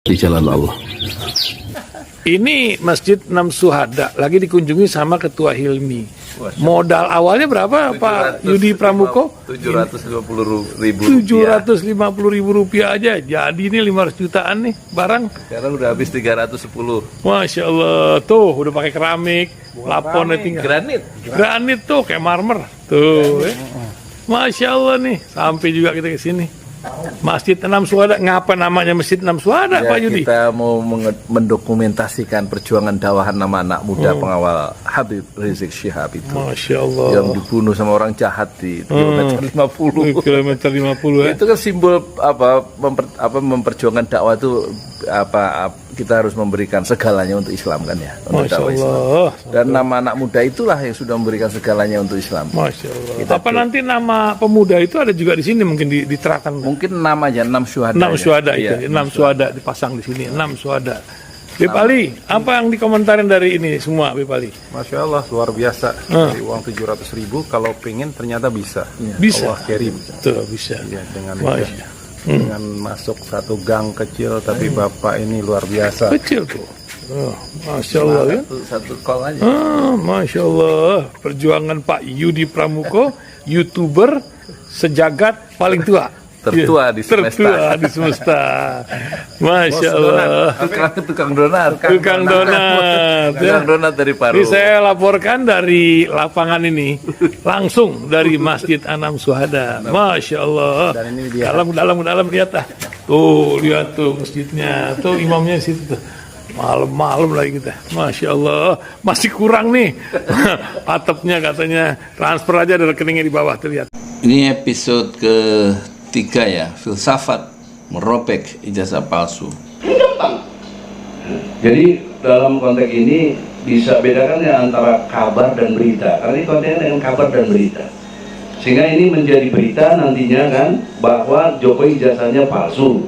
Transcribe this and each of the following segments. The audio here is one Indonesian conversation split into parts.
di jalan Allah. Ini Masjid Enam Syuhada lagi dikunjungi sama Ketua Hilmi. Modal awalnya berapa Pak Yudi Pramuko? 750.000 rupiah aja. Jadi ini 500 jutaan nih barang. Sekarang udah habis 310. Masya Allah, tuh udah pakai keramik, laponnya tinggal. Granit tuh kayak marmer. Tuh, Masya Allah nih, sampai juga kita ke sini. Masjid Enam Syuhada, ngapa namanya Masjid Enam Syuhada, Ya, Pak Yudi? kita mau mendokumentasikan perjuangan dakwah nama anak muda pengawal Habib Rizik Syihab itu. Masya Allah. Yang dibunuh sama orang jahat di kilometer 50. Kilometer 50 ya. Itu kan simbol memperjuangkan dakwah itu kita harus memberikan segalanya untuk Islam kan ya, untuk Masya dakwah Islam. Allah. Dan nama anak muda itulah yang sudah memberikan segalanya untuk Islam. Masya Allah. Kita Apa nanti nama pemuda itu ada juga di sini mungkin diterapkan? Mungkin namanya 6 syuhada. 6 syuhada itu, Iya, 6 syuhada dipasang di sini, 6 syuhada. Bipali, apa yang dikomentarin dari ini semua, Bipali? Masya Allah, luar biasa. Dari uang 700.000, kalau pengen ternyata bisa. Bisa. Allah kirim. Tuh, bisa. Ya, dengan Masya. masuk satu gang kecil, tapi Bapak ini luar biasa. Kecil tuh. Oh, Masya Allah ya. Satu call aja. Masya Allah. Perjuangan Pak Yudi Pramuko, YouTuber sejagat paling tua. Tertua di semesta. Tertua di semesta. Masya Allah. Tukang donat. Tukang donat. Tukang donat dari Paru. Ini saya laporkan dari lapangan ini, langsung dari Masjid Enam Syuhada. Masya Allah. Dan ini dia. Dalam lihat ah. Tuh lihat tuh masjidnya, tuh imamnya di situ tuh. Malam-malam lagi kita, Masya Allah, masih kurang nih. Atapnya katanya transfer aja dari rekeningnya di bawah tuh lihat. Ini episode ketiga ya, filsafat merobek ijazah palsu. Jadi dalam konteks ini bisa bedakan ya antara kabar dan berita. Karena ini konteksnya dengan kabar dan berita. Sehingga ini menjadi berita nantinya kan bahwa Jokowi ijazahnya palsu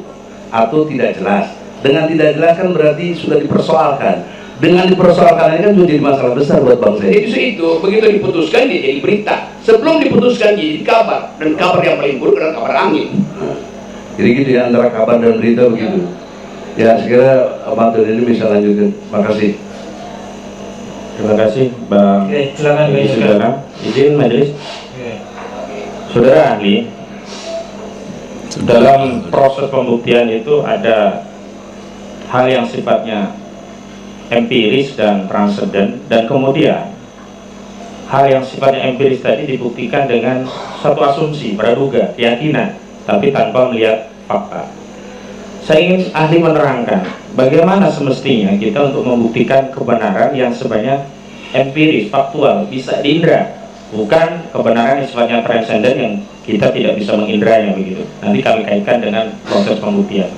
atau tidak jelas. Dengan tidak jelas kan berarti sudah dipersoalkan. Dengan dipersoalkan ini kan sudah jadi masalah besar buat bangsa. Jadi itu begitu diputuskan dia jadi berita. Sebelum diputuskan jadi kabar, dan kabar yang paling buruk adalah kabar angin. Jadi gitu ya, antara kabar dan berita begitu. Ya sekira Ahmad ini bisa lanjutkan. Makasih. Terima kasih Bang. Oke, silakan Saudara. Izin majelis. Saudara ahli, dalam proses pembuktian itu ada hal yang sifatnya empiris dan transenden, dan kemudian hal yang sifatnya empiris tadi dibuktikan dengan satu asumsi, praduga, keyakinan, tapi tanpa melihat fakta. Saya ingin ahli menerangkan bagaimana semestinya kita untuk membuktikan kebenaran yang sebenarnya empiris, faktual, bisa diindra, bukan kebenaran yang sifatnya transenden yang kita tidak bisa mengindranya begitu. Nanti kami kaitkan dengan proses pembuktian.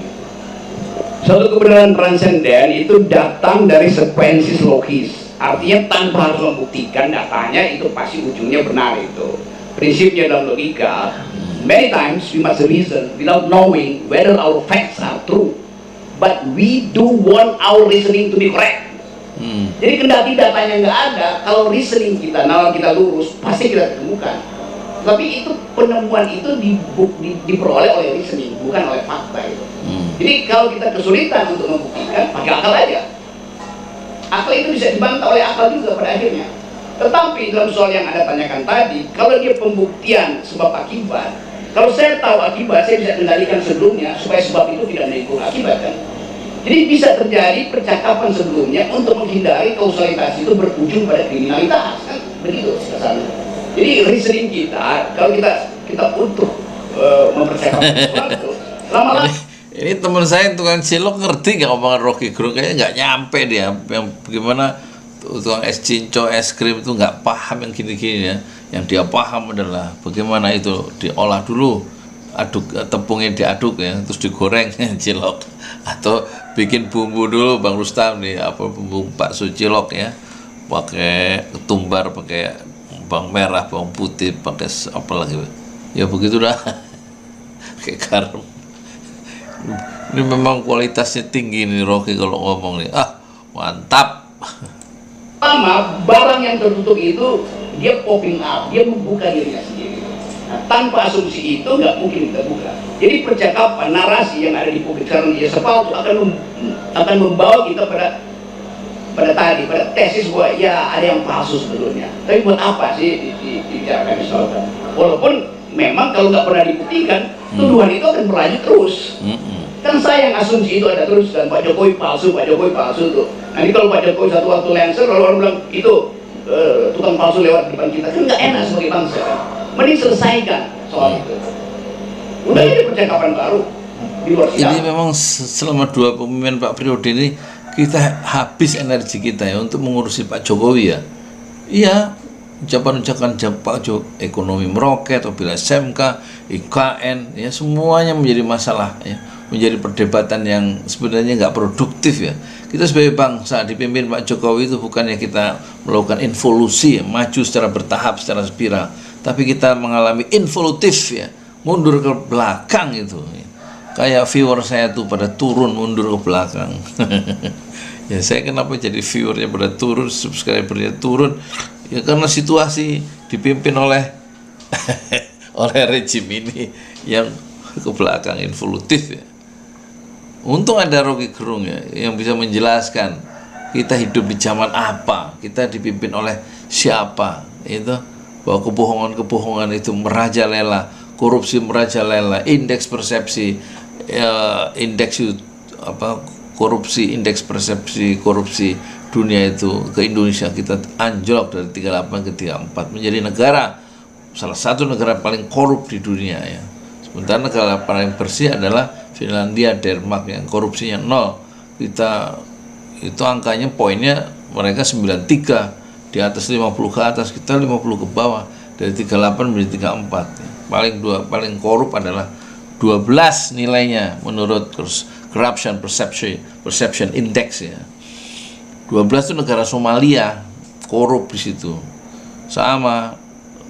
Suatu kebenaran transenden itu datang dari sekuensi logis. Artinya tanpa harus membuktikan datanya itu pasti ujungnya benar itu. Prinsipnya dalam logika, many times we must reason without knowing whether our facts are true. But we do want our reasoning to be correct. Jadi kendati datanya nggak ada, kalau reasoning kita, nalar kita lurus, pasti kita temukan. Tapi itu penemuan itu diperoleh oleh reasoning, bukan oleh fakta itu. Jadi kalau kita kesulitan untuk membuktikan, pakai akal aja. Akal itu bisa dibantah oleh akal juga pada akhirnya. Tetapi dalam soal yang Anda tanyakan tadi, kalau dia pembuktian sebab akibat, kalau saya tahu akibat, saya bisa kendalikan sebelumnya supaya sebab itu tidak menimbulkan akibat kan. Jadi bisa terjadi percakapan sebelumnya untuk menghindari kausalitas itu berujung pada kriminalitas kan, begitu kesannya. Jadi reasoning kita, kalau kita butuh mempercayai sesuatu, lama-lama. Ini teman saya tukang cilok ngerti nggak omongan Rocky Gerung, kayaknya nggak nyampe dia. Yang bagaimana tukang es cinco, es krim itu nggak paham yang gini-gini ya. Yang dia paham adalah bagaimana itu diolah dulu, aduk tepungnya diaduk ya, terus digoreng cilok, atau bikin bumbu dulu Bang Rustam nih, apa bumbu bakso cilok ya, pakai ketumbar, pakai bawang merah, bawang putih, pakai apa lagi ya begitu dah. Kayak garam. Ini memang kualitasnya tinggi nih Rocky kalau ngomong nih. Mantap. Pertama, barang yang tertutup itu dia popping up, dia membuka dirinya sendiri. Nah, tanpa asumsi itu nggak mungkin kita buka. Jadi percakapan, narasi yang ada di publik sekarang di Sepal itu akan membawa kita pada tesis bahwa ya ada yang palsu sebetulnya. Tapi buat apa sih dibicarakan misalkan? Walaupun memang kalau nggak pernah dibuktikan, tuduhan itu akan berlanjut terus. Kan saya yang asumsi itu ada terus kan, Pak Jokowi palsu tuh. Nanti kalau Pak Jokowi satu waktu Lancer, lalu orang bilang itu tukang palsu lewat depan kita, kan nggak enak sebagai bangsa kan. Mending selesaikan soal itu. Udah jadi percakapan baru di luar sidang. Ini memang selama 2 pemimpinan Pak periode ini kita habis energi kita ya untuk mengurusi Pak Jokowi ya. Iya, ucapan-ucapan Pak Jokowi, ekonomi meroket, apabila SMK, IKN, ya semuanya menjadi masalah ya, menjadi perdebatan yang sebenarnya nggak produktif ya. Kita sebagai bangsa dipimpin Pak Jokowi itu bukannya kita melakukan involusi, ya, maju secara bertahap, secara spiral, tapi kita mengalami involutif ya, mundur ke belakang itu. Kayak viewer saya tuh pada turun mundur ke belakang. Ya saya kenapa jadi viewernya pada turun, subscribernya turun? Ya karena situasi dipimpin oleh oleh rejim ini yang ke belakang involutif ya. Untung ada Rocky Gerung ya yang bisa menjelaskan kita hidup di zaman apa, kita dipimpin oleh siapa, itu bahwa kebohongan-kebohongan itu merajalela, korupsi merajalela, indeks persepsi korupsi, indeks persepsi korupsi dunia itu ke Indonesia kita anjlok dari 38 ke 34 menjadi negara, salah satu negara paling korup di dunia ya. Sementara negara paling bersih adalah Finlandia, Denmark yang korupsinya 0. Kita itu angkanya poinnya mereka 93, di atas 50 ke atas, kita 50 ke bawah, dari 38 menjadi 34 ya. Paling korup adalah 12 nilainya menurut Corruption Perception Index ya. 12 itu negara Somalia korup di situ. Sama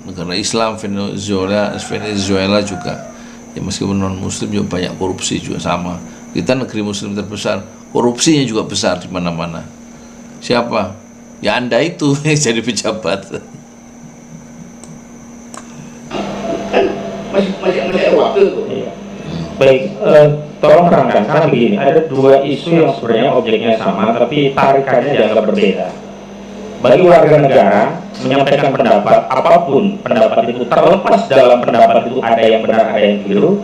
negara Islam Venezuela juga. Ya meskipun non muslim juga banyak korupsi juga sama. Kita negeri muslim terbesar, korupsinya juga besar di mana-mana. Siapa? Ya Anda itu yang jadi pejabat. Kan masih ada waktu tuh. Iya. Baik, tolong terangkan karena begini, ada 2 isu yang sebenarnya objeknya sama tapi tarikannya dianggap berbeda. Bagi warga negara menyampaikan pendapat apapun pendapat itu, terlepas dalam pendapat itu ada yang benar ada yang keliru,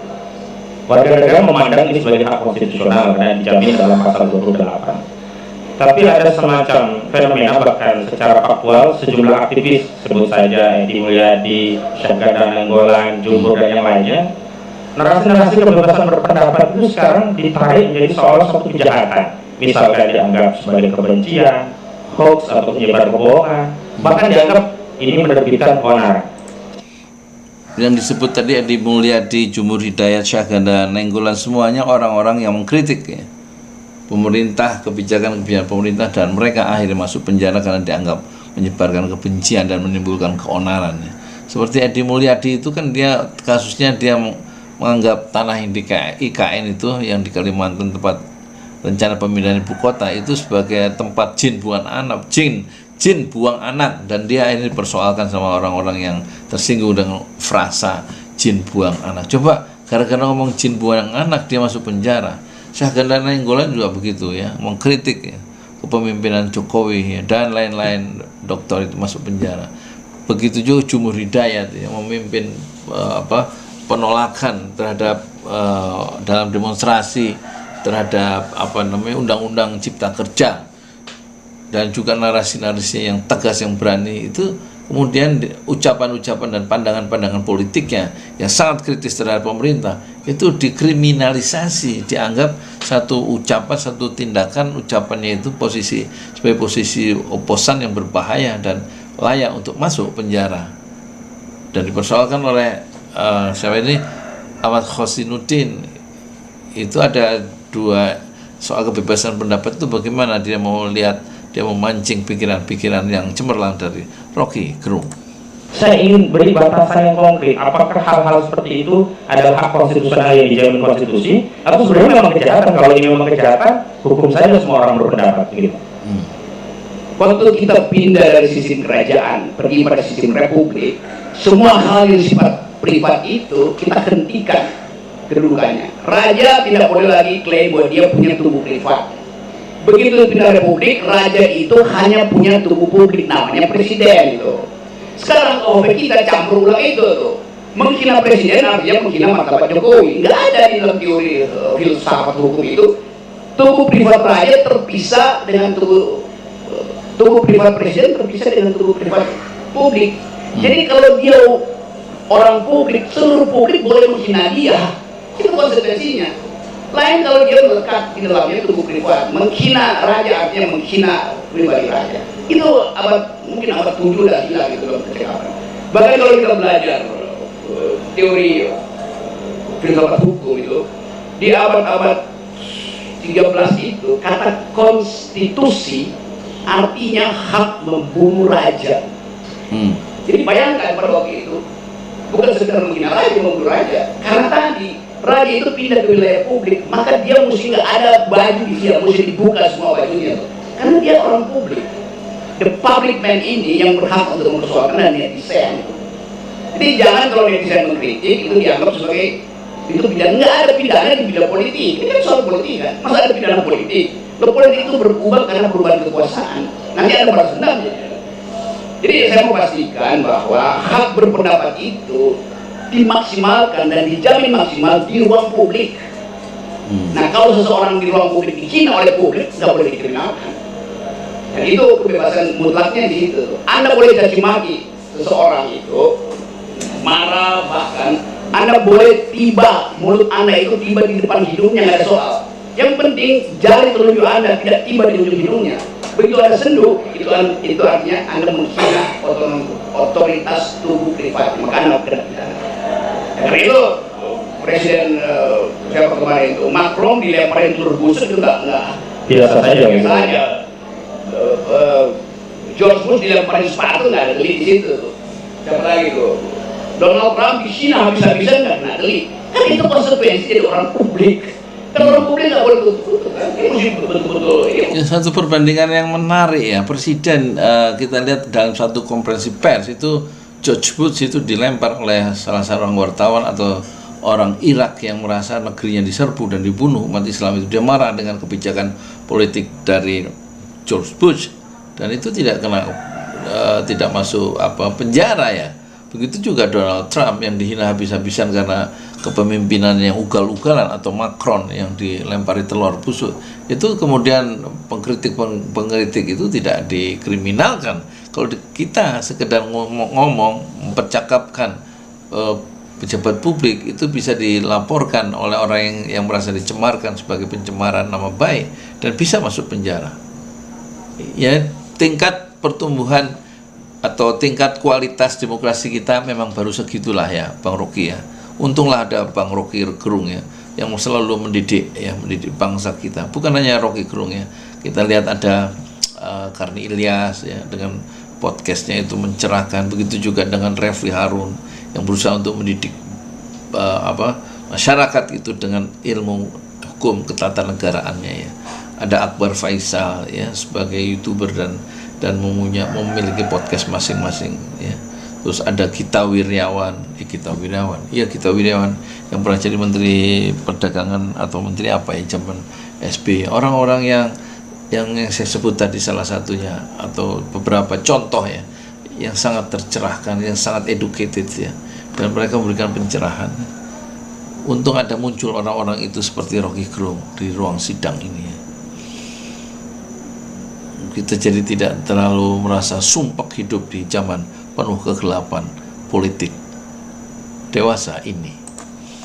warga negara memandang ini sebagai hak konstitusional karena dijamin dalam pasal 28. Tapi ada semacam fenomena bahkan secara faktual sejumlah aktivis, sebut saja Edi Mulyadi, Syahganda Nainggolan, Jumbo dan yang lainnya, narasi-narasi kebebasan berpendapat itu sekarang ditarik menjadi seolah suatu kejahatan, misalkan dianggap sebagai kebencian, hoax atau penyebar kebohongan, bahkan dianggap ini menerbitkan keonaran. Yang disebut tadi Edi Mulyadi, Jumur Hidayat, Syahganda Nainggolan semuanya orang-orang yang mengkritik ya, pemerintah, kebijakan pemerintah, dan mereka akhirnya masuk penjara karena dianggap menyebarkan kebencian dan menimbulkan keonaran ya. Seperti Edi Mulyadi itu kan dia kasusnya dia menganggap tanah yang di IKN itu yang di Kalimantan tempat rencana pemindahan ibu kota itu sebagai tempat jin buang anak, jin buang anak, dan dia ini dipersoalkan sama orang-orang yang tersinggung dengan frasa jin buang anak. Coba gara-gara ngomong jin buang anak dia masuk penjara. Syahganda Nainggolan juga begitu ya, mengkritik ya kepemimpinan Jokowi ya, dan lain-lain, dokter itu masuk penjara. Begitu juga Jumur Hidayat ya, memimpin penolakan terhadap dalam demonstrasi terhadap undang-undang cipta kerja, dan juga narasi-narasi yang tegas yang berani itu, kemudian ucapan-ucapan dan pandangan-pandangan politiknya yang sangat kritis terhadap pemerintah itu dikriminalisasi, dianggap satu ucapan, satu tindakan, ucapannya itu sebagai posisi oposan yang berbahaya dan layak untuk masuk penjara, dan dipersoalkan oleh Ahmad Khosinuddin. Itu ada 2 soal kebebasan pendapat itu, bagaimana dia mau memancing pikiran-pikiran yang cemerlang dari Rocky Gerung. Saya ingin beri batasan yang konkret, apakah hal-hal seperti itu adalah hak konstitusional yang dijamin konstitusi, atau sebenarnya memang kejahatan? Kalau ini memang kejahatan, hukum saja semua orang berpendapat begitu. Waktu kita pindah dari sistem kerajaan pergi pada sistem republik, semua hal yang sifat privat itu kita hentikan kedudukannya. Raja tidak boleh lagi klaim bahwa dia punya tubuh privat. Begitu pindah republik, raja itu hanya punya tubuh publik, namanya presiden itu. Sekarang OP kita campur ulang itu tuh. Menghina presiden artinya menghina martabat Jokowi. Nggak ada di dalam teori filsafat hukum itu. Tubuh privat raja terpisah dengan tubuh privat presiden terpisah dengan tubuh privat publik. Jadi kalau dia orang publik, seluruh publik boleh menghina dia. Itu konsekuensinya. Lain kalau dia melekat di dalamnya tubuh privat, menghina raja artinya menghina pribadi raja. Itu mungkin abad 7 dah hilang itu dalam kecekapan. Bahkan kalau kita belajar teori filsafat hukum itu di abad-abad 13 itu kata konstitusi artinya hak membunuh raja. Jadi bayangkan pada waktu itu bukan sekedar menghina raja, membunuh raja. Karena tadi raja itu pindah ke wilayah publik, maka dia mesti nggak ada baju di dia, mesti dibuka semua bajunya tuh. Karena dia orang publik. The public man ini yang berhak untuk mempersoalkan dan netizen itu. Jadi jangan kalau netizen mengkritik itu dianggap sebagai itu pidana. Nggak ada pidana di bidang politik. Ini kan soal politik kan. Masa ada pidana politik? Kalau politik itu berubah karena perubahan kekuasaan. Nanti ada balas dendamnya. Jadi saya mau pastikan bahwa hak berpendapat itu dimaksimalkan dan dijamin maksimal di ruang publik. Nah kalau seseorang di ruang publik dihina oleh publik, nggak boleh dikriminalkan. Dan itu kebebasan mutlaknya di situ. Anda boleh caci maki seseorang itu, marah bahkan, Anda boleh tiba mulut Anda itu tiba di depan hidungnya, nggak ada soal. Yang penting jari telunjuk Anda tidak tiba di ujung hidungnya. Begitu Anda senduh, itu artinya Anda menghina otoritas tubuh privat, maka Anda kena pidana. Karena itu presiden siapa kemarin itu Macron dilemparin telur busuk itu nggak biasa saja. George Bush dilemparin sepatu nggak ada delik di situ. Siapa lagi tuh? Donald Trump di Cina habis-habisan nggak kena delik. Kan itu konsekuensi dari orang publik. Kalau orang publik nggak boleh tutup kan? Ini mesti betul-betul. Ya, satu perbandingan yang menarik ya, presiden kita lihat dalam satu konferensi pers itu George Bush itu dilempar oleh salah seorang wartawan atau orang Irak yang merasa negerinya diserbu dan dibunuh umat Islam itu. Dia marah dengan kebijakan politik dari George Bush dan itu tidak masuk penjara ya. Begitu juga Donald Trump yang dihina habis-habisan karena kepemimpinan yang ugal-ugalan, atau Macron yang dilempari telur busuk. Itu kemudian pengkritik itu tidak dikriminalkan. Kalau kita sekedar ngomong mempercakapkan pejabat publik itu bisa dilaporkan oleh orang yang merasa dicemarkan sebagai pencemaran nama baik dan bisa masuk penjara. Ya, tingkat pertumbuhan atau tingkat kualitas demokrasi kita memang baru segitulah ya, Bang Rocky ya. Untunglah ada Bang Rocky Gerung ya, yang selalu mendidik bangsa kita. Bukan hanya Rocky Gerung ya. Kita lihat ada Karni Ilyas ya, dengan podcastnya itu mencerahkan. Begitu juga dengan Refli Harun yang berusaha untuk mendidik masyarakat itu dengan ilmu hukum ketatanegaraan-nya ya. Ada Akbar Faisal ya sebagai YouTuber dan memiliki podcast masing-masing ya. Terus ada Gita Wirjawan yang pernah jadi Menteri Perdagangan atau Menteri apa ya zaman SBY. Orang-orang yang saya sebut tadi salah satunya atau beberapa contoh ya yang sangat tercerahkan, yang sangat educated ya, dan mereka memberikan pencerahan. Untung ada muncul orang-orang itu seperti Rocky Gerung di ruang sidang ini ya. Kita jadi tidak terlalu merasa sumpek hidup di zaman penuh kegelapan politik dewasa ini.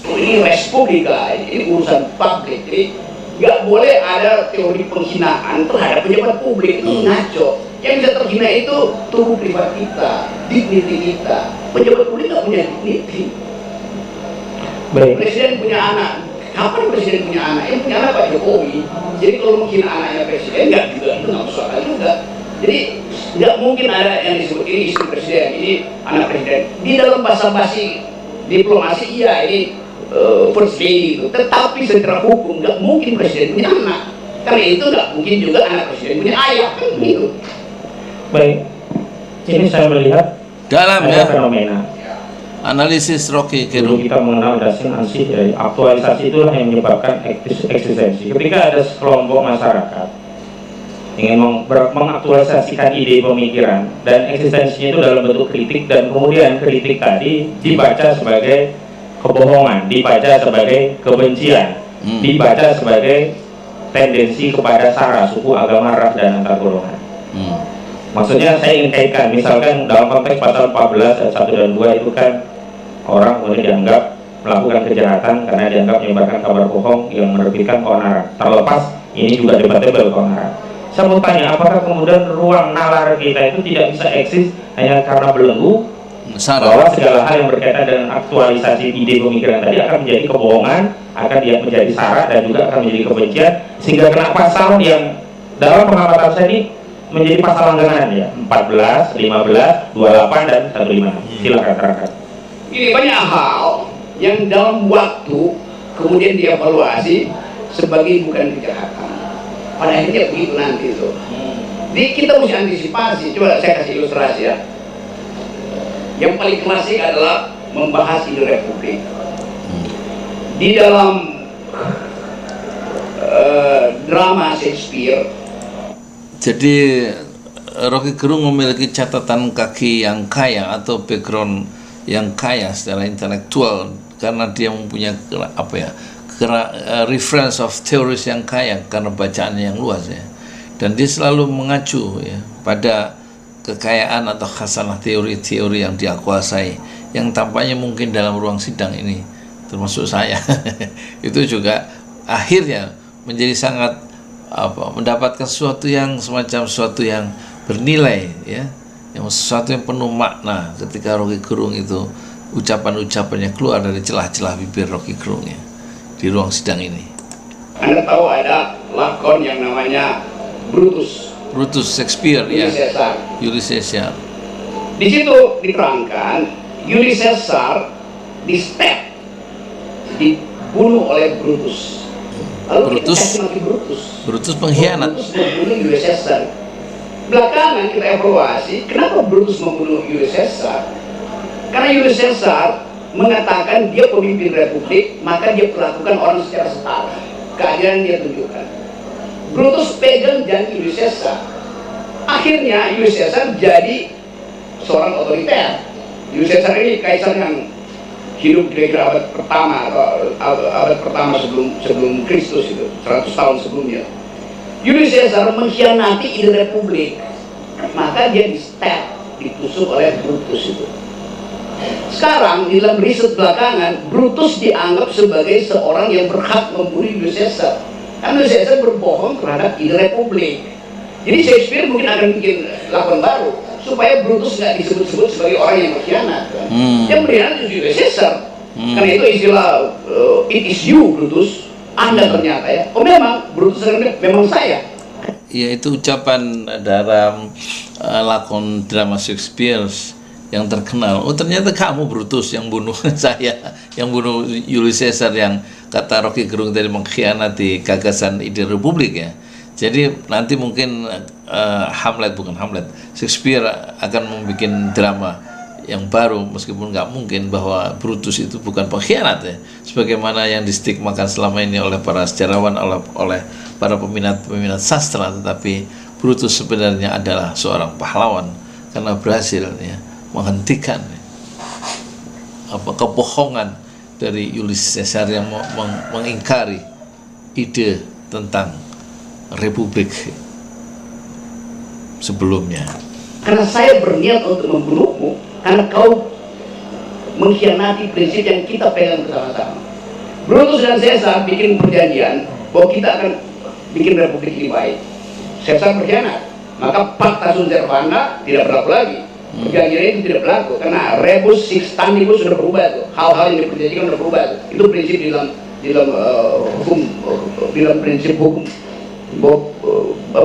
Ini respublika, ini urusan publik, jadi nggak boleh ada teori penghinaan terhadap pejabat publik, itu ngaco. Yang bisa terhina itu tubuh privat kita, dignity kita. Pejabat publik nggak punya dignity. Baik. Presiden punya anak. Kapan presiden punya anak? Yang punya anak Pak Jokowi. Jadi kalau menghina anaknya presiden nggak juga, itu nggak masuk akal juga. Jadi nggak mungkin ada yang disebut ini istri presiden, ini anak presiden. Di dalam basa-basi diplomasi iya ini first lady itu. Tetapi secara hukum nggak mungkin presiden punya anak. Karena itu nggak mungkin juga anak presiden punya ayah kan begitu. Baik. Ini saya melihat dalam ada fenomena Analisis Rocky Dulu Gerung. kita mengenal dasing ansih dari aktualisasi itulah yang menyebabkan eksistensi. Ketika ada sekelompok masyarakat ingin mengaktualisasikan ide pemikiran dan eksistensinya itu dalam bentuk kritik, dan kemudian kritik tadi dibaca sebagai kebohongan, dibaca sebagai kebencian, dibaca sebagai tendensi kepada sara, suku, agama, ras, dan antar golongan. Maksudnya saya ingin kaitkan, misalkan dalam konteks pasal 14 ayat 1 dan 2 itu kan orang kemudian dianggap melakukan kejahatan karena dianggap menyebarkan kabar bohong yang menerbitkan keonaran. Terlepas ini juga debatable keonaran. Saya mau tanya, apakah kemudian ruang nalar kita itu tidak bisa eksis hanya karena belenggu bahwa segala hal yang berkaitan dengan aktualisasi ide pemikiran tadi akan menjadi kebohongan, akan dia menjadi sara, dan juga akan menjadi kebencian, sehingga kena pasal yang dalam pengamatan saya ini menjadi pasal langganan ya, 14, 15, 28, dan 15. Silakan terangkan. Ini banyak hal yang dalam waktu kemudian dievaluasi sebagai bukan kejahatan. Pada akhirnya begitu nanti itu. Jadi kita mesti antisipasi. Coba saya kasih ilustrasi ya. Yang paling klasik adalah membahas ide republik. Di dalam drama Shakespeare. Jadi Rocky Gerung memiliki catatan kaki yang kaya atau background yang kaya secara intelektual karena dia mempunyai reference of teoris yang kaya karena bacaannya yang luas ya, dan dia selalu mengacu ya pada kekayaan atau khasanah teori-teori yang dia kuasai yang tampaknya mungkin dalam ruang sidang ini termasuk saya itu juga akhirnya menjadi sangat mendapatkan sesuatu yang semacam sesuatu yang bernilai ya, yang sesuatu yang penuh makna ketika Rocky Gerung itu ucapan-ucapannya keluar dari celah-celah bibir Rocky Gerung ya, di ruang sidang ini. Anda tahu ada lakon yang namanya Brutus Shakespeare ya, Caesar. Julius Caesar. Di situ diterangkan Julius Caesar di step dibunuh oleh Brutus. Lalu kita kasih mati Brutus pengkhianat. Brutus membunuh Julius Caesar. Belakangan kita evaluasi kenapa Brutus membunuh Julius Caesar. Karena Julius Caesar mengatakan dia pemimpin republik, maka dia perlakukan orang secara setara. Keadilan dia tunjukkan. Brutus pegang janji Julius Caesar. Akhirnya Julius Caesar jadi seorang otoriter. Julius Caesar ini kaisar yang hidup kira-kira abad pertama atau abad pertama sebelum Kristus itu, 100 tahun sebelumnya. Julius Caesar mengkhianati ide republik, maka dia di-stab, ditusuk oleh Brutus itu. Sekarang di dalam riset belakangan, Brutus dianggap sebagai seorang yang berhak membunuh Julius Caesar. Karena Julius Caesar berbohong terhadap ide republik. Jadi Shakespeare mungkin akan bikin lakon baru supaya Brutus nggak disebut-sebut sebagai orang yang berkhianat. Yang berkhianat itu Julius Caesar. Karena itu istilah it is you Brutus. Anda ternyata ya. Oh memang Brutus memang saya. Ya itu ucapan dalam lakon drama Shakespeare yang terkenal. Oh ternyata kamu Brutus yang bunuh saya, yang bunuh Julius Caesar, yang kata Rocky Gerung tadi mengkhianati gagasan ide republik ya. Jadi nanti mungkin Shakespeare akan membuat drama yang baru, meskipun nggak mungkin bahwa Brutus itu bukan pengkhianat ya, sebagaimana yang distigmakan selama ini oleh para sejarawan, oleh para peminat sastra. Tetapi Brutus sebenarnya adalah seorang pahlawan karena berhasil ya menghentikan kebohongan dari Julius Caesar yang mengingkari ide tentang republik sebelumnya. Karena saya berniat untuk membunuhmu karena kau mengkhianati prinsip yang kita pegang bersama-sama. Brutus dan Caesar bikin perjanjian bahwa kita akan bikin republik ini baik. Caesar berkhianat, maka Pacta Sunt Servanda tidak berlaku lagi. Perjanjian itu tidak berlaku karena rebus sixtantibus sudah berubah tuh. Hal-hal yang diperjanjikan sudah berubah tuh. Itu prinsip di dalam hukum, di dalam prinsip hukum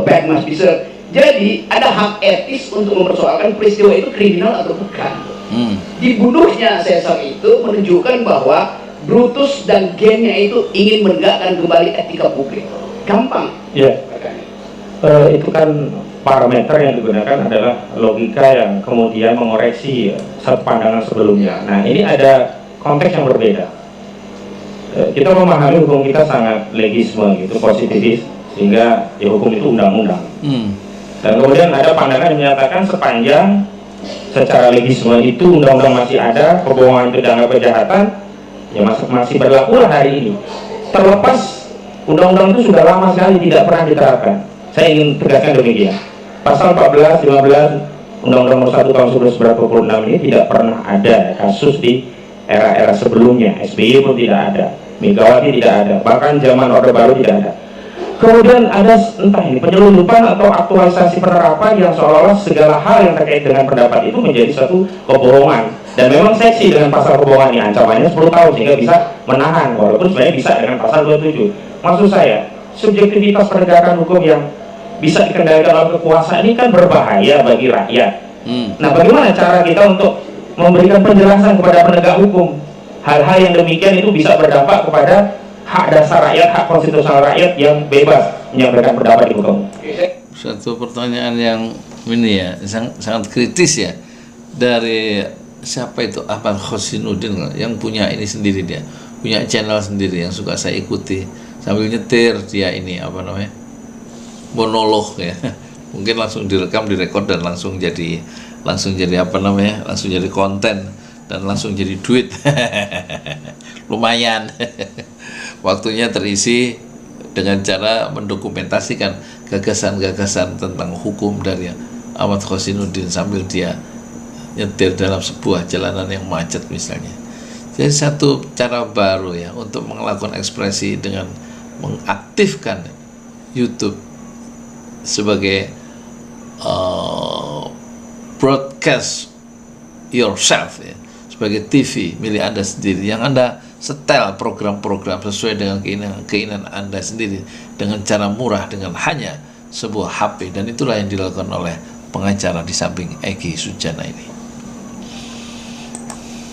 bad must be served. Jadi ada hak etis untuk mempersoalkan peristiwa itu kriminal atau bukan. Dibunuhnya Caesar itu menunjukkan bahwa Brutus dan gennya itu ingin menegakkan kembali etika publik. Gampang. Ya. Itu kan parameter yang digunakan adalah logika yang kemudian mengoreksi satu pandangan sebelumnya. Nah, ini ada konteks yang berbeda. Kita memahami hukum kita sangat legisme gitu, positivis, sehingga ya hukum itu undang-undang. Dan kemudian ada pandangan yang menyatakan sepanjang secara legisme itu undang-undang masih ada, kebohongan itu dianggap kejahatan, ya masih berlaku hari ini. Terlepas undang-undang itu sudah lama sekali tidak pernah diterapkan. Saya ingin tegaskan demikian. Pasal 14, 15 Undang-Undang Nomor 1 Tahun 1996 ini tidak pernah ada kasus di era-era sebelumnya. SBY pun tidak ada, Megawati tidak ada, bahkan zaman Orde Baru tidak ada. Kemudian ada entah ini penyelundupan atau aktualisasi penerapan yang seolah-olah segala hal yang terkait dengan pendapat itu menjadi satu kebohongan. Dan memang seksi dengan pasal kebohongan ini, ancamannya 10 tahun sehingga bisa menahan, walaupun sebenarnya bisa dengan pasal 27. Maksud saya, subjektivitas penegakan hukum yang bisa dikendalikan oleh kekuasaan ini kan berbahaya bagi rakyat. Nah, bagaimana cara kita untuk memberikan penjelasan kepada penegak hukum? Hal-hal yang demikian itu bisa berdampak kepada hak dasar rakyat, hak konstitusional rakyat yang bebas menyampaikan pendapat di muka umum. Satu pertanyaan yang ini ya, sangat kritis ya, dari siapa itu, Ahmad Khosinuddin yang punya ini sendiri, dia punya channel sendiri yang suka saya ikuti sambil nyetir, dia ini apa namanya, monolog ya, mungkin langsung direkam, direkod dan langsung jadi apa namanya, langsung jadi konten dan langsung jadi duit. Lumayan. Waktunya terisi dengan cara mendokumentasikan gagasan-gagasan tentang hukum dari Ahmad Khosinuddin sambil dia nyetir dalam sebuah jalanan yang macet misalnya. Jadi satu cara baru ya untuk melakukan ekspresi dengan mengaktifkan YouTube sebagai broadcast yourself ya, sebagai TV milik Anda sendiri yang Anda setel program-program sesuai dengan keinginan Anda sendiri dengan cara murah dengan hanya sebuah HP, dan itulah yang dilakukan oleh pengacara di samping Egy Sujana ini.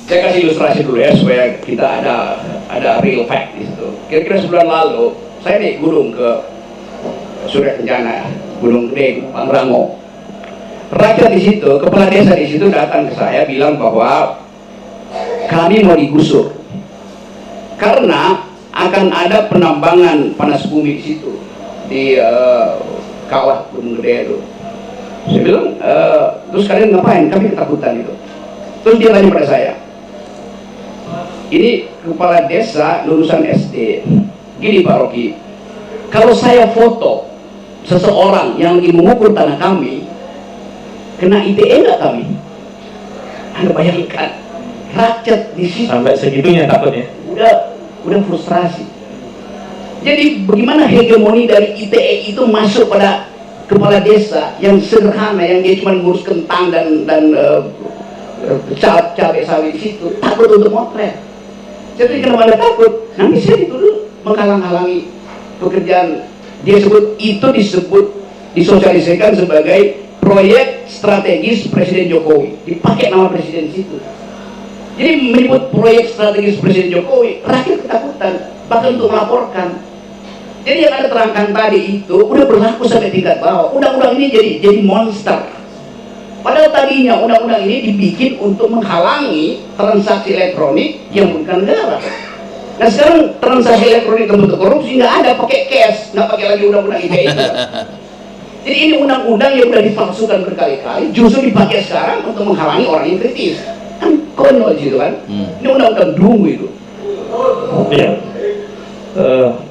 Saya kasih ilustrasi dulu ya supaya kita ada real fact di situ. Kira-kira sebulan lalu saya naik gunung ke Surya Kencana, Gunung Gede, Pangrango. Rakyat di situ, kepala desa di situ datang ke saya bilang bahwa kami mau digusur karena akan ada penambangan panas bumi di situ di kawah Gunung Gede itu. Saya bilang, terus kalian ngapain? Kami ketakutan itu. Terus dia tanya pada saya, ini kepala desa lulusan SD. Gini Pak Rocky, kalau saya foto seseorang yang lagi mengukur tanah kami, kena ITE nggak kami? Anda bayangkan, rakyat di situ Sampai segitunya takutnya. udah frustrasi. Jadi bagaimana hegemoni dari ITE itu masuk pada kepala desa yang sederhana, yang dia cuma ngurus kentang dan cabai sawit di situ, takut untuk motret. Jadi kenapa Anda takut? Nanti saya dituduh menghalang-halangi pekerjaan. Dia sebut itu disosialisasikan sebagai proyek strategis Presiden Jokowi, dipakai nama presiden di situ. Jadi menyebut proyek strategis Presiden Jokowi, rakyat ketakutan, bahkan untuk melaporkan. Jadi yang Anda terangkan tadi itu udah berlaku sampai tingkat bawah. Undang-undang ini jadi monster. Padahal tadinya undang-undang ini dibikin untuk menghalangi transaksi elektronik yang bukan negara. Nah sekarang transaksi elektronik bentuk korupsi nggak ada, pakai cash, nggak pakai lagi undang-undang ITE itu. Jadi ini undang-undang yang udah dipalsukan berkali-kali, justru dipakai sekarang untuk menghalangi orang yang kritis. Kan konyol gitu kan? Ini undang-undang dungu itu. Iya.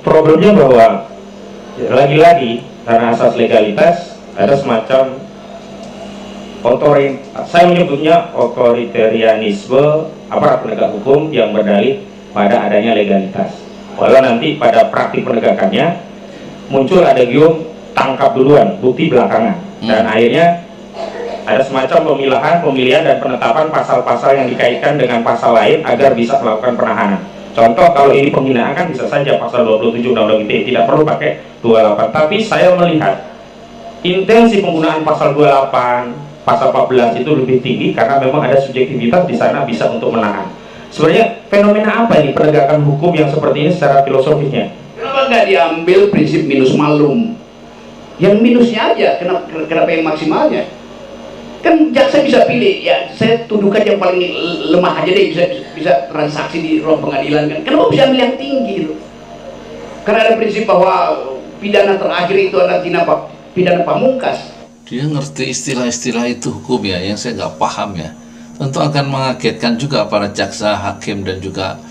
Problemnya bahwa ya, lagi-lagi karena asas legalitas ada semacam saya menyebutnya otoritarianisme aparat penegak hukum yang berdalih pada adanya legalitas. Walau nanti pada praktik penegakannya muncul ada gium tangkap duluan, bukti belakangan, dan akhirnya ada semacam pemilihan dan penetapan pasal-pasal yang dikaitkan dengan pasal lain agar bisa melakukan penahanan. Contoh, kalau ini penghinaan kan bisa saja pasal 27 Undang-Undang ITE, tidak perlu pakai 28. Tapi saya melihat intensi penggunaan pasal 28, pasal 14 itu lebih tinggi karena memang ada subjektivitas di sana bisa untuk menahan. Sebenarnya fenomena apa ini penegakan hukum yang seperti ini secara filosofisnya? Kenapa nggak diambil prinsip minus malum? Yang minusnya aja, kenapa yang maksimalnya? Kan jaksa bisa pilih, ya saya tuduhkan yang paling lemah aja deh, bisa transaksi di ruang pengadilan kan. Kenapa bisa ambil yang tinggi loh? Karena ada prinsip bahwa pidana terakhir itu adalah pidana pamungkas. Dia ngerti istilah-istilah itu hukum ya, yang saya nggak paham ya. Tentu akan mengagetkan juga para jaksa, hakim dan juga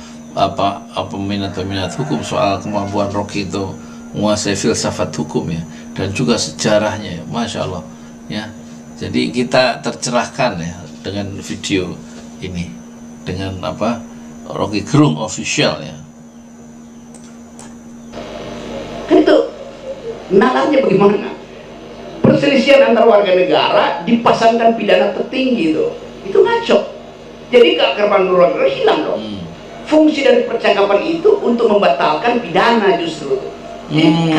peminat-peminat hukum soal kemampuan Rocky itu menguasai filsafat hukum ya, dan juga sejarahnya ya, Masya Allah ya. Jadi kita tercerahkan ya dengan video ini, dengan Rocky Gerung official ya. Kan itu nalarnya bagaimana? Perselisihan antar warga negara dipasangkan pidana tertinggi itu ngaco. Jadi keakraban negara hilang dong. Fungsi dari percakapan itu untuk membatalkan pidana justru.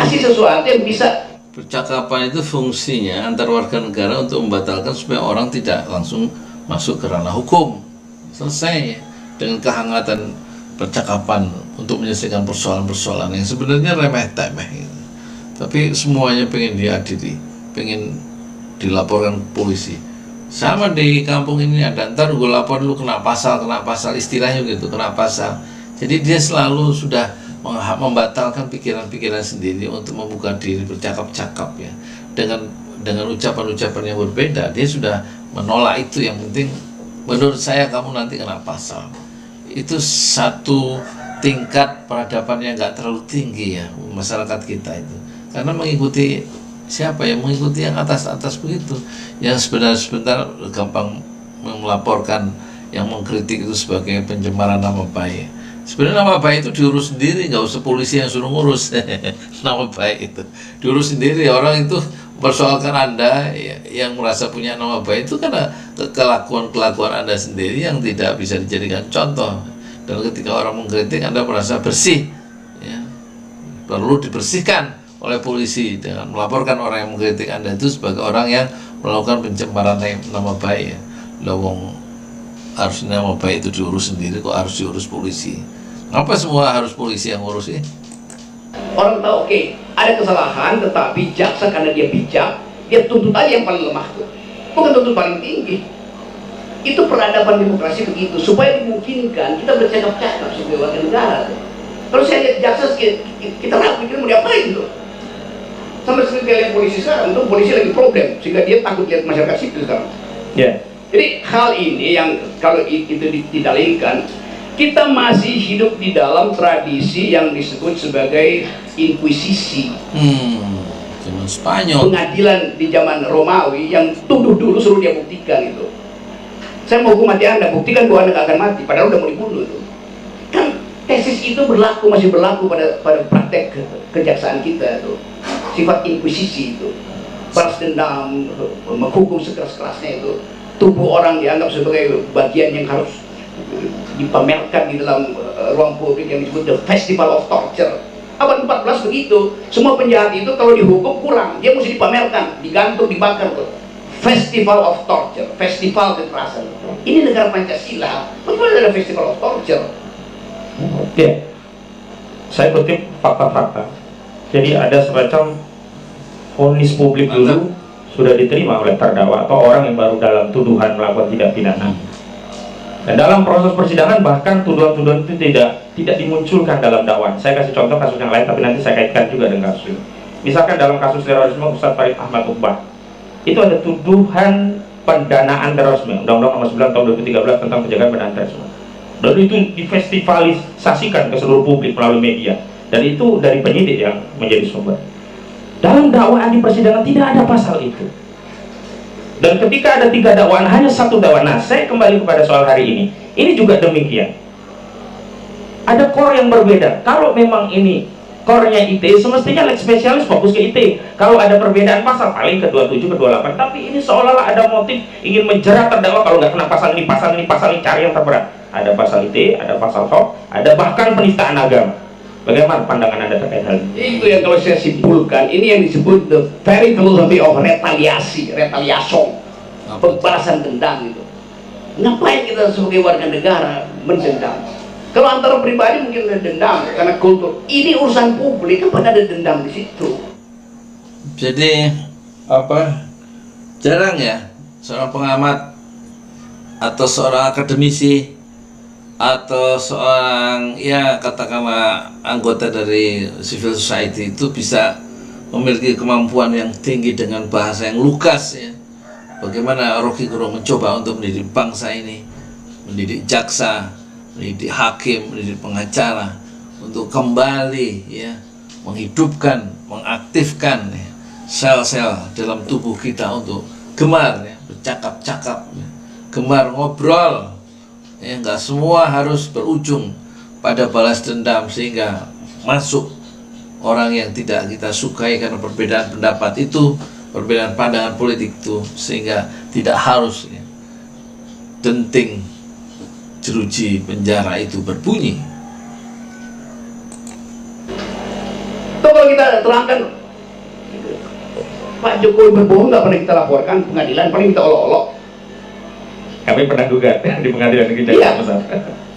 Kasih sesuatu yang bisa. Percakapan itu fungsinya antar warga negara untuk membatalkan supaya orang tidak langsung masuk ke ranah hukum. Selesai ya, dengan kehangatan percakapan untuk menyelesaikan persoalan-persoalan yang sebenarnya remeh-temeh gitu. Tapi semuanya pengen diadili, pengen dilaporkan ke polisi. Sama di kampung ini ada, ntar gue lapor lu kena pasal istilahnya gitu, kena pasal. Jadi dia selalu sudah membatalkan pikiran-pikiran sendiri untuk membuka diri bercakap-cakap ya. Dengan ucapan-ucapan yang berbeda, dia sudah menolak itu. Yang penting menurut saya kamu nanti kena pasal. Itu satu tingkat peradaban yang nggak terlalu tinggi ya masyarakat kita itu, karena mengikuti siapa yang mengikuti yang atas begitu, yang sebentar gampang melaporkan yang mengkritik itu sebagai pencemaran nama baik. Sebenarnya nama baik itu diurus sendiri, nggak usah polisi yang suruh ngurus. Nama baik itu diurus sendiri. Orang itu persoalkan Anda yang merasa punya nama baik itu karena kelakuan Anda sendiri yang tidak bisa dijadikan contoh. Dan ketika orang mengkritik Anda merasa bersih ya, perlu dibersihkan oleh polisi dengan melaporkan orang yang mengkritik Anda itu sebagai orang yang melakukan pencemaran nama baik ya. Lawang harusnya nama baik itu diurus sendiri, kok harus diurus polisi? Apa semua harus polisi yang ngurus sih? Orang tahu oke, ada kesalahan, tetapi jaksa karena dia bijak, dia tuntut aja yang paling lemah tuh, bukan tuntut paling tinggi. Itu peradaban demokrasi begitu, supaya dimungkinkan kita bercakap-cakap sebagai warga negara. Kalau saya lihat jaksa, kita ragu, kita mau diapain tuh? Sampai seperti lihat polisi sekarang, tuh polisi lagi problem, sehingga dia takut lihat masyarakat sipil sekarang. Jadi hal ini yang kalau itu didalilkan, kita masih hidup di dalam tradisi yang disebut sebagai inkuisisi. Zaman Spanyol. Pengadilan di zaman Romawi yang tuduh dulu suruh dia buktikan itu. Saya mau hukum mati Anda, buktikan bahwa Anda nggak akan mati, padahal udah mau dibunuh itu. Kan tesis itu masih berlaku pada praktek kejaksaan kita itu. Sifat inkuisisi itu. Balas dendam, menghukum sekeras-kerasnya itu. Tubuh orang dianggap sebagai bagian yang harus dipamerkan di dalam ruang publik yang disebut the Festival of Torture. Abad 14 begitu, semua penjahat itu kalau dihukum kurang, dia mesti dipamerkan, digantung, dibakar tuh. Festival of Torture, festival kekerasan. Ini negara Pancasila, bagaimana ada Festival of Torture? Saya kutip fakta-fakta. Jadi ada semacam vonis publik dulu sudah diterima oleh terdakwa atau orang yang baru dalam tuduhan melakukan tindak pidana. Dan dalam proses persidangan bahkan tuduhan-tuduhan itu tidak dimunculkan dalam dakwaan. Saya kasih contoh kasus yang lain, tapi nanti saya kaitkan juga dengan kasus ini. Misalkan dalam kasus terorisme Ustadz Farid Ahmad Uqbah, itu ada tuduhan pendanaan terorisme, Undang-Undang Nomor 9 Tahun 2013 tentang penjagaan pendanaan terorisme. Dan itu difestivalisasikan ke seluruh publik melalui media. Dan itu dari penyidik yang menjadi sumber. Dalam dakwaan di persidangan tidak ada pasal itu. Dan ketika ada 3 dakwaan, hanya 1 dakwaan. Nah, saya kembali kepada soal hari ini. Ini juga demikian. Ada core yang berbeda. Kalau memang ini core-nya ITE, semestinya lex spesialis fokus ke ITE. Kalau ada perbedaan pasal, paling ke 27, ke 28. Tapi ini seolah-olah ada motif ingin menjerat terdakwa kalau nggak kena pasal ini, cari yang terberat. Ada pasal ITE, ada pasal HOK, ada bahkan penistaan agama. Bagaimana pandangan Anda terkait hal ini? Itu yang kalau saya simpulkan, ini yang disebut the very philosophy of retaliation, pembalasan dendam itu. Ngapain kita sebagai warga negara mendendam? Kalau antara pribadi mungkin ada dendam karena kultur. Ini urusan publik, kan pada ada dendam di situ. Jadi jarang ya seorang pengamat atau seorang akademisi atau seorang ya katakanlah anggota dari civil society itu bisa memiliki kemampuan yang tinggi dengan bahasa yang lugas ya. Bagaimana Rocky Gerung mencoba untuk mendidik bangsa ini, mendidik jaksa, mendidik hakim, mendidik pengacara untuk kembali ya menghidupkan, mengaktifkan ya, sel-sel dalam tubuh kita untuk gemar ya, bercakap-cakap, ya, gemar ngobrol. Ya, nggak semua harus berujung pada balas dendam sehingga masuk orang yang tidak kita sukai karena perbedaan pendapat itu, perbedaan pandangan politik itu, sehingga tidak harus ya, denting jeruji penjara itu berbunyi. Itu kalau kita terangkan Pak Jokowi berbohong nggak pernah kita laporkan pengadilan, paling kita olok-olok. Kami pernah gugat di pengadilan negeri Jakarta Pusat.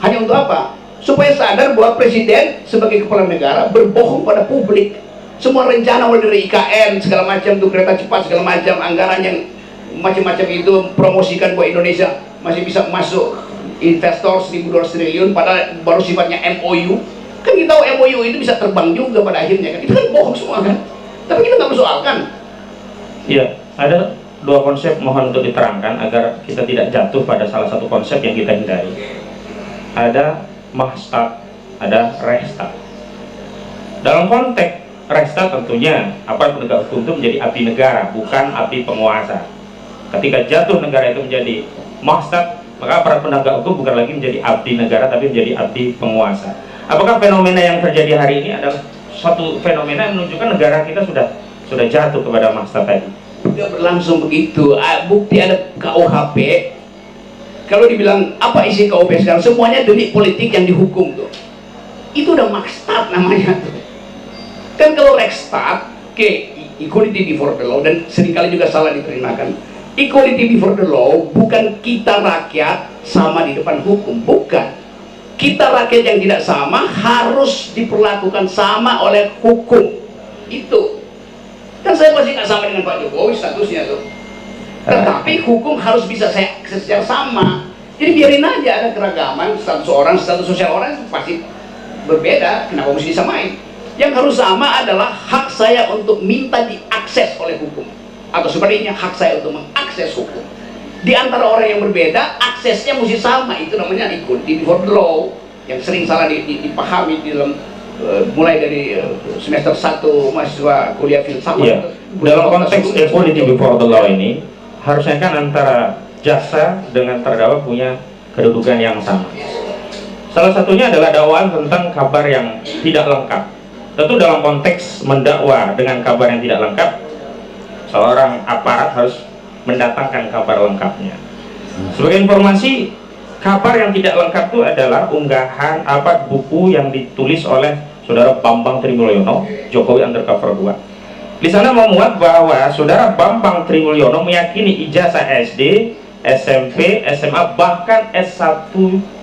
Hanya untuk apa? Supaya sadar bahwa presiden sebagai kepala negara berbohong pada publik. Semua rencana mulai dari IKN segala macam tuh, kereta cepat segala macam, anggaran yang macam-macam itu promosikan buat Indonesia masih bisa masuk investor 1.200 triliun padahal baru sifatnya MOU. Kan kita tahu MOU itu bisa terbang juga pada akhirnya kan. Itu kan bohong semua kan. Tapi kita nggak persoalkan. Iya, ada dua konsep mohon untuk diterangkan agar kita tidak jatuh pada salah satu konsep yang kita hindari. Ada Mahstat, ada Rehstat. Dalam konteks Rehstat tentunya aparat penegak hukum itu menjadi abdi negara, bukan abdi penguasa. Ketika jatuh negara itu menjadi Mahstat, maka aparat penegak hukum bukan lagi menjadi abdi negara tapi menjadi abdi penguasa. Apakah fenomena yang terjadi hari ini adalah suatu fenomena yang menunjukkan negara kita sudah jatuh kepada Mahstat tadi? Tidak berlangsung begitu. Bukti ada KUHP. Kalau dibilang apa isi KUHP sekarang, semuanya delik politik yang dihukum tuh. Itu udah Mahstat namanya tuh. Kan kalau Rehstat, equality before the law, dan seringkali juga salah diterimakan. Equality before the law bukan kita rakyat sama di depan hukum, bukan. Kita rakyat yang tidak sama harus diperlakukan sama oleh hukum. Itu. Kan saya masih nggak sama dengan Pak Jokowi statusnya tuh. Tetapi hukum harus bisa saya akses secara sama. Jadi biarin aja ada keragaman status orang, status sosial orang itu pasti berbeda. Kenapa mesti disamain? Yang harus sama adalah hak saya untuk minta diakses oleh hukum, atau sebaliknya hak saya untuk mengakses hukum. Di antara orang yang berbeda, aksesnya mesti sama. Itu namanya equality before the law, yang sering salah dipahami di dalam mulai dari semester 1 mahasiswa kuliah filsafat. Iya. Dalam konteks equality before the law ini, harusnya kan antara jaksa dengan terdakwa punya kedudukan yang sama. Salah satunya adalah dakwaan tentang kabar yang tidak lengkap. Tentu dalam konteks mendakwa dengan kabar yang tidak lengkap, seorang aparat harus mendatangkan kabar lengkapnya. Sebagai informasi, kabar yang tidak lengkap itu adalah unggahan buku yang ditulis oleh Saudara Bambang Trimulyono, Jokowi Undercover 2. Di sana memuat bahwa Saudara Bambang Trimulyono meyakini ijazah SD, SMP, SMA, bahkan S1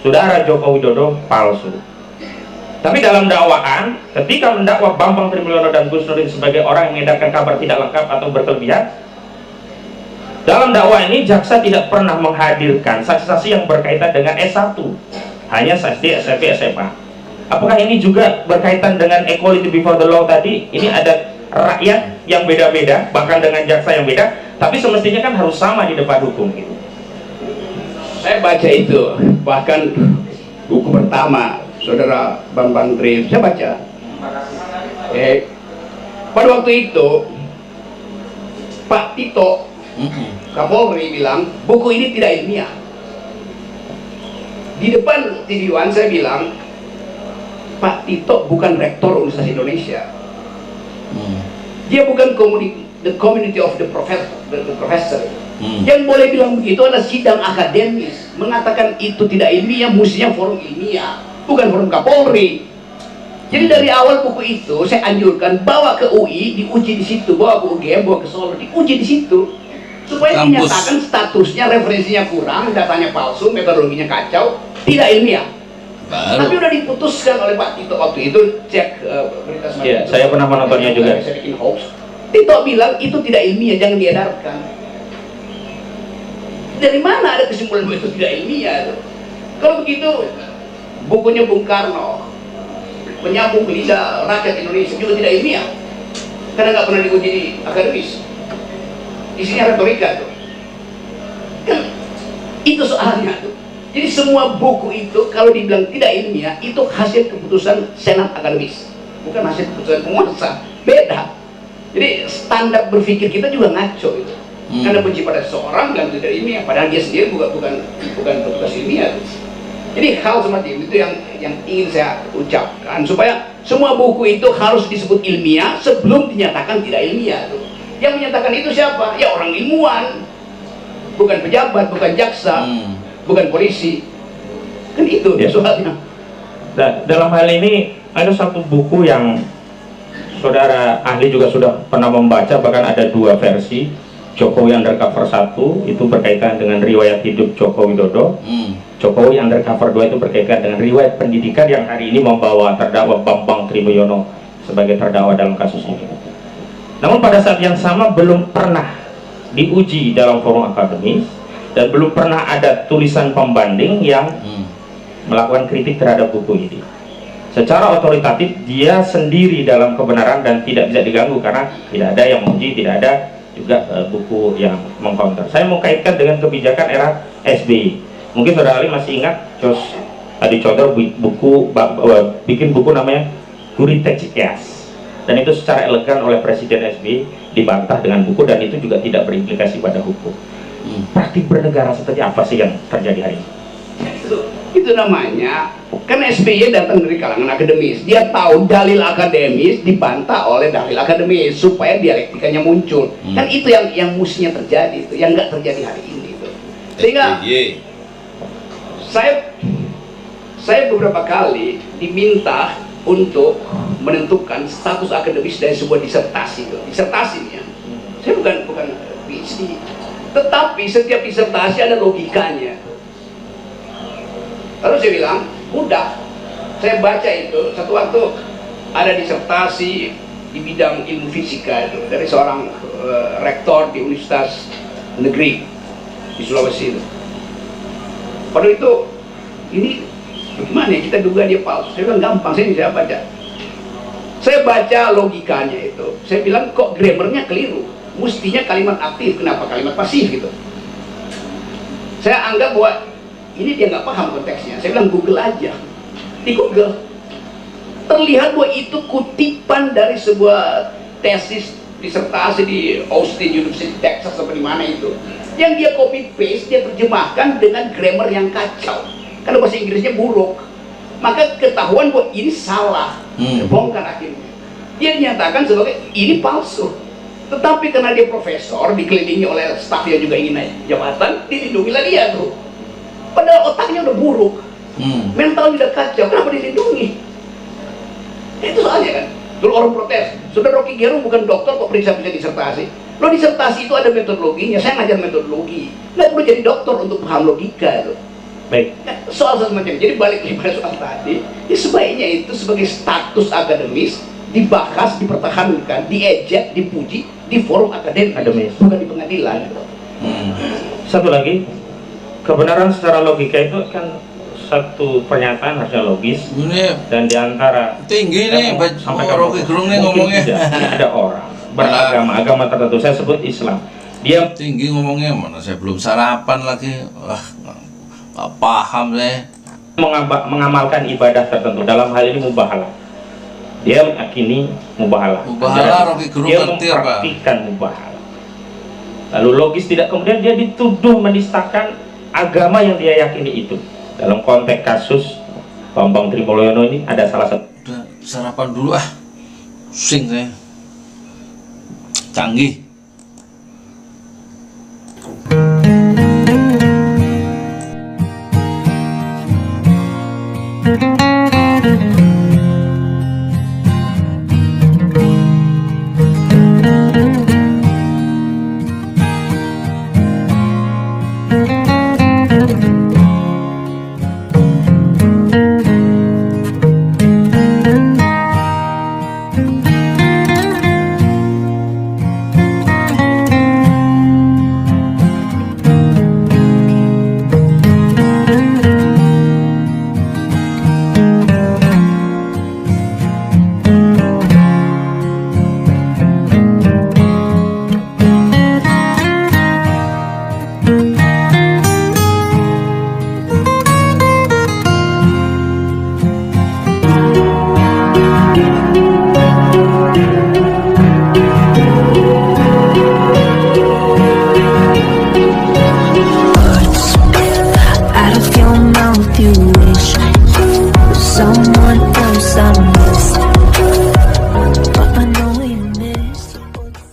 Saudara Joko Widodo palsu. Tapi dalam dakwaan, ketika mendakwa Bambang Trimulyono dan Gus Nurdin sebagai orang yang mengedarkan kabar tidak lengkap atau berkelebihan, dalam dakwaan ini jaksa tidak pernah menghadirkan saksi-saksi yang berkaitan dengan S1, hanya SD, SMP, SMA. Apakah ini juga berkaitan dengan equality before the law tadi? Ini ada rakyat yang beda-beda, bahkan dengan jaksa yang beda, tapi semestinya kan harus sama di depan hukum gitu. Saya baca itu, bahkan buku pertama Saudara Bambang Tri, saya baca. Pada waktu itu Pak Tito Kapolri bilang buku ini tidak ilmiah. Di depan TV One saya bilang Pak Tito bukan rektor Universitas Indonesia. Dia bukan the community of the professor. Yang boleh bilang begitu adalah sidang akademis, mengatakan itu tidak ilmiah, mestinya forum ilmiah, bukan forum Kapolri. Jadi dari awal buku itu saya anjurkan bawa ke UI, diuji di situ, bawa ke UGM, bawa ke Solo, diuji di situ, supaya dinyatakan statusnya, referensinya kurang, datanya palsu, metodologinya kacau, tidak ilmiah. Tapi udah diputuskan oleh Pak Tito waktu itu, cek berita semacam itu. Saya pernah menontonnya juga. Saya bikin hoax. Tito bilang itu tidak ilmiah, jangan diedarkan. Dari mana ada kesimpulan bahwa itu tidak ilmiah? Kalau begitu, bukunya Bung Karno, Menyambung Lidah Rakyat Indonesia, juga tidak ilmiah, karena nggak pernah diuji di akademis. Isinya retorika tuh. Kan itu soalnya tuh. Jadi semua buku itu kalau dibilang tidak ilmiah, itu hasil keputusan senat akademis, bukan hasil keputusan penguasa. Beda. Jadi standar berpikir kita juga ngaco itu. Karena benci pada seorang dan tidak ilmiah, padahal dia sendiri bukan petugas ilmiah. Jadi hal seperti itu yang ingin saya ucapkan, supaya semua buku itu harus disebut ilmiah sebelum dinyatakan tidak ilmiah. Yang menyatakan itu siapa? Ya orang ilmuwan, bukan pejabat, bukan jaksa, bukan polisi. Kan itu ya soalnya. Dalam hal ini ada satu buku yang saudara ahli juga sudah pernah membaca, bahkan ada 2 versi. Jokowi Undercover 1 itu berkaitan dengan riwayat hidup Joko Widodo. Jokowi Undercover 2 itu berkaitan dengan riwayat pendidikan yang hari ini membawa terdakwa Bambang Trimulyono sebagai terdakwa dalam kasus ini. Namun pada saat yang sama belum pernah diuji dalam forum akademis dan belum pernah ada tulisan pembanding yang melakukan kritik terhadap buku ini. Secara otoritatif dia sendiri dalam kebenaran dan tidak bisa diganggu karena tidak ada yang menguji, tidak ada juga buku yang mengcounter. Saya mau kaitkan dengan kebijakan era SBY. Mungkin saudara Ali masih ingat Jos Adi Condor bikin buku namanya Gurita Cikeas, dan itu secara elegan oleh Presiden SBY dibantah dengan buku, dan itu juga tidak berimplikasi pada hukum. Praktik bernegara seperti apa sih yang terjadi hari ini? Itu namanya, kan SBY datang dari kalangan akademis, dia tahu dalil akademis dibantah oleh dalil akademis supaya dialektikanya muncul. Kan itu yang mestinya terjadi, itu yang nggak terjadi hari ini itu. Sehingga saya beberapa kali diminta untuk menentukan status akademis dari sebuah disertasi itu. Disertasinya saya bukan PhD, tetapi setiap disertasi ada logikanya. Lalu saya bilang, mudah. Saya baca itu, satu waktu ada disertasi di bidang ilmu fisika itu dari seorang rektor di Universitas Negeri di Sulawesi itu. Padahal itu, ini bagaimana ya, kita duga dia palsu. Saya bilang gampang, saya bisa baca. Saya baca logikanya itu, saya bilang kok grammarnya keliru. Mestinya kalimat aktif, kenapa kalimat pasif gitu. Saya anggap bahwa ini dia nggak paham konteksnya. Saya bilang Google aja. Di Google terlihat bahwa itu kutipan dari sebuah tesis disertasi di Austin University Texas atau di mana itu, yang dia copy paste, dia terjemahkan dengan grammar yang kacau karena bahasa Inggrisnya buruk. Maka ketahuan bahwa ini salah, terbongkar akhirnya. Dia dinyatakan sebagai ini palsu. Tetapi karena dia profesor, dikelilingi oleh staf yang juga ingin naik jabatan, dilindungilah dia tuh. Padahal otaknya udah buruk, mentalnya udah kacau, kenapa dilindungi? Itu soalnya kan. Dulu orang protes, Saudara Rocky Gerung bukan dokter kok periksa-periksa disertasi. Lo disertasi itu ada metodologinya, saya ngajar metodologi. Nggak perlu jadi dokter untuk paham logika itu. Baik. Nah, soal semacam, jadi balik kepada soal tadi, ya sebaiknya itu sebagai status akademis dibahas, dipertahankan, diejek, dipuji di forum akademis, bukan di pengadilan. Satu lagi, kebenaran secara logika itu kan satu pernyataan harusnya logis, dan diantara tinggi nih Rocky Gerung nih ngomongnya. Ada orang beragama tertentu, saya sebut Islam, dia tinggi ngomongnya, mana saya belum sarapan lagi, wah nggak paham saya. Mengamalkan ibadah tertentu, dalam hal ini mubahalah. Dia meyakini mubahalah. Rocky Gerung dia ngerti apa? mempraktikkan mubahalah. Lalu logis tidak, kemudian dia dituduh menistakan agama yang dia yakini itu. Dalam konteks kasus Bambang Trimulyono ini ada salah satu. Udah sarapan dulu pusing saya. Canggih.